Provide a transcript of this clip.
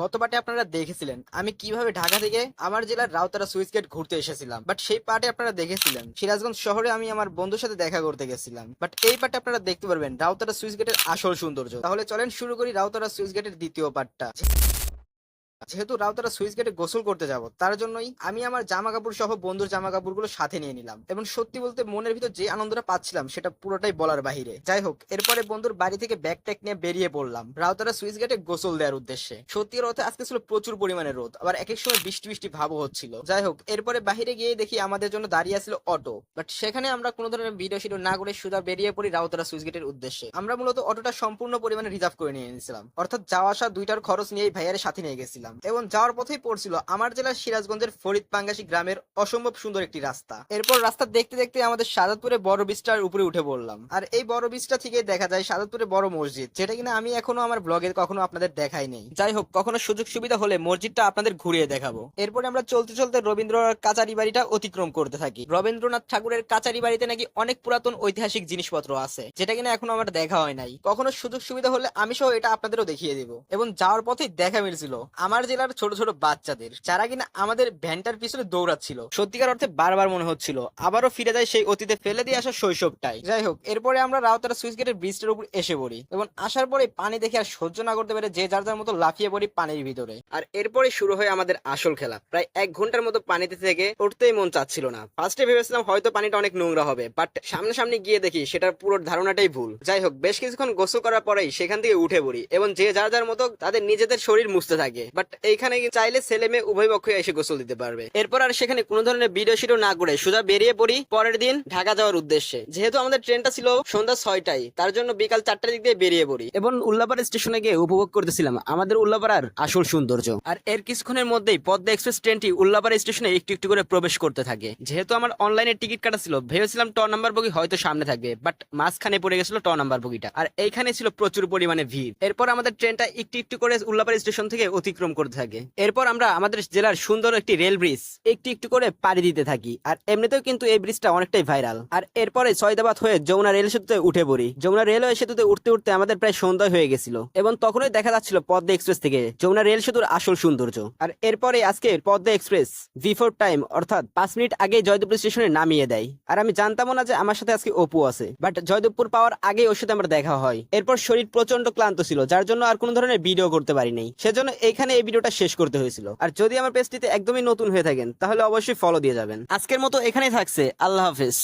গত পার্টে আপনারা দেখেছিলেন আমি কিভাবে ঢাকা থেকে আমার জেলার রাউতারা সুইচ গেট ঘুরতে এসেছিলাম। বাট সেই পার্টে আপনারা দেখেছিলেন সিরাজগঞ্জ শহরে আমি আমার বন্ধুর সাথে দেখা করতে গেছিলাম। বাট এই পার্টে আপনারা দেখতে পারবেন রাউতারা সুইচ গেটের আসল সৌন্দর্য। তাহলে চলেন শুরু করি রাউতারা সুইচ গেটের দ্বিতীয় পার্টটা। যেহেতু রাউতারা সুইচ গেটে গোসল করতে যাব, তার জন্যই আমি আমার জামা কাপড় সহ বন্ধুর জামা কাপড়গুলো সাথে নিয়ে নিলাম। এবং সত্যি বলতে মনের ভিতর যে আনন্দটা পাচ্ছিলাম সেটা পুরোটাই বলার বাহিরে। যাই হোক, এরপরে বন্ধুর বাড়ি থেকে ব্যাগ ট্যাগ নিয়ে বেরিয়ে পড়লাম রাউতারা সুইচ গেটে গোসল দেওয়ার উদ্দেশ্যে। সত্যির অর্থে আজকে ছিল প্রচুর পরিমাণে রোদ, আবার এক এক সময় বৃষ্টি বৃষ্টি ভাবও হচ্ছিল। যাই হোক, এরপরে বাহিরে গিয়ে দেখি আমাদের জন্য দাঁড়িয়ে আছিল অটো। বাট সেখানে আমরা কোনো ধরনের ভিডিও শিডিও না করে সোজা বেরিয়ে পড়ি রাউতারা সুইচ গেটের উদ্দেশ্যে। আমরা মূলত অটোটা সম্পূর্ণ পরিমাণে রিজার্ভ করে নিয়ে নিয়েছিলাম, অর্থাৎ যাওয়া আসা দুইটার খরচ নিয়ে ভাইয়ারের সাথে নিয়ে গেছিলাম। এবং যাওয়ার পথেই পড়ছিল আমার জেলার সিরাজগঞ্জের ফরিদ পাঙ্গাসী গ্রামের অসম্ভব সুন্দর একটি রাস্তা। এরপর রাস্তা দেখতে দেখতে আমাদের সাদাতপুরে বড় ব্রিজটার উপরে উঠে পড়লাম। আর এই বড় ব্রিজটা থেকে দেখা যায় সাদাতপুরে বড় মসজিদ, যেটা কিনা আমি এখনো আমার ব্লগে কখনো আপনাদের দেখাই নেই। যাই হোক, কখনো সুযোগ সুবিধা হলে মসজিদটা আপনাদের ঘুরিয়ে দেখাবো। এরপরে আমরা চলতে চলতে রবীন্দ্রনাথ কাচারি বাড়িটা অতিক্রম করতে থাকি। রবীন্দ্রনাথ ঠাকুরের কাচারি বাড়িতে নাকি অনেক পুরাতন ঐতিহাসিক জিনিসপত্র আছে, যেটা কিনা এখনো আমার দেখা হয় নাই। কখনো সুযোগ সুবিধা হলে আমি সহ এটা আপনাদেরও দেখিয়ে দিব। এবং যাওয়ার পথেই দেখা মিলছিল আমার জেলার ছোট ছোট বাচ্চাদের, যারা কিনা আমাদের ভ্যানটার পিছনে দৌড়াচ্ছিল। সত্যিকার অর্থে বারবার মনে হচ্ছিল আবারও ফিরে যায় সেই অতীতে ফেলে দিয়ে আসা শৈশবটাই। যাই হোক, এরপরে আমরা রাউতারা সুইচ গেটের ব্রিজটার উপর এসে পড়ি এবং আসার পরে পানি দেখে আর সহ্য না করতে পেরে যে যার যার মতো লাফিয়ে পড়ি পানির ভিতরে। আর এরপরে শুরু হয় আমাদের আসল খেলা। প্রায় 1 ঘন্টার মতো পানিতে থেকে উঠতেই মন চাচ্ছিল না। ফার্স্টে ভেবেছিলাম হয়তো পানিটা অনেক নোংরা হবে, বাট সামনাসামনি গিয়ে দেখি সেটার পুরো ধারণাটাই ভুল। যাই হোক, বেশ কিছুক্ষণ গোসল করার পরেই সেখান থেকে উঠে পড়ি এবং যে যার যার মতো তাদের নিজেদের শরীর মুছতে থাকে। বাট এইখানে চাইলে ছেলে মেয়ে উভয় পক্ষ এসে গোসল দিতে পারবে। এরপর আর সেখানে কোনো ধরনের ভিডিও শিডিও না করে সোজা বেরিয়ে পড়ি পরের দিন ঢাকা যাওয়ার উদ্দেশ্যে। যেহেতু আমাদের ট্রেনটা ছিল সন্ধ্যা 6টায়, তার জন্য বিকাল 4টার দিক দিয়ে বেরিয়ে পড়ি এবং উল্লাপাড়া স্টেশনে গিয়ে উপভোগ করতেছিলাম আমাদের উল্লাপাড়ার আসল সৌন্দর্য। আর এর কিছুক্ষণের মধ্যেই পদ্মা এক্সপ্রেস ট্রেনটি উল্লাপাড়া স্টেশনে একটু একটু করে প্রবেশ করতে থাকে। যেহেতু আমার অনলাইনে টিকিট কাটা ছিল, ভেবেছিলাম ট নাম্বার বগি হয়তো সামনে থাকবে, বাট মাঝখানে পড়ে গেছিল ট নাম্বার বগিটা। আর এইখানে ছিল প্রচুর পরিমাণে ভিড়। এরপর আমাদের ট্রেনটা একটু একটু করে উল্লাপাড়া স্টেশন থেকে অতিক্রম করতে থাকে। এরপর আমরা আমাদের জেলার সুন্দর একটি রেল ব্রিজ একটু একটু করে পাড়ি দিতে থাকি। আর এমনিতেও কিন্তু এই ব্রিজটা অনেকটাই ভাইরাল। আর এরপরে সয়দাবাদ হয়ে যমুনা রেল সেতুতে উঠে পড়ি। যমুনা রেলওয়ে সেতুতে উঠতে উঠতে আমাদের প্রায় সন্ধ্যা হয়ে গেছিল এবং তখনই দেখা যাচ্ছিল পদ্মা এক্সপ্রেস থেকে যমুনা রেল সেতুর আসল সৌন্দর্য। আর এরপরে আজকে পদ্মা এক্সপ্রেস বিফোর টাইম অর্থাৎ 5 মিনিট আগে জয়দেবপুর স্টেশনে নামিয়ে দেয়। আর আমি জানতামও না যে আমার সাথে আজকে অপু আছে, বাট জয়দেবপুর পাওয়ার আগে ওর সাথে আমার দেখা হয়। এরপর শরীর প্রচন্ড ক্লান্ত ছিল, যার জন্য আর কোনো ধরনের ভিডিও করতে পারি নাই। সেজন্য এখানে এই ভিডিওটা শেষ করতে হয়েছিল। আর যদি আমার পেজটিতে একদমই নতুন হয়ে থাকেন তাহলে অবশ্যই ফলো দিয়ে যাবেন। আজকের মতো এখানেই থাকছে, আল্লাহ হাফেজ।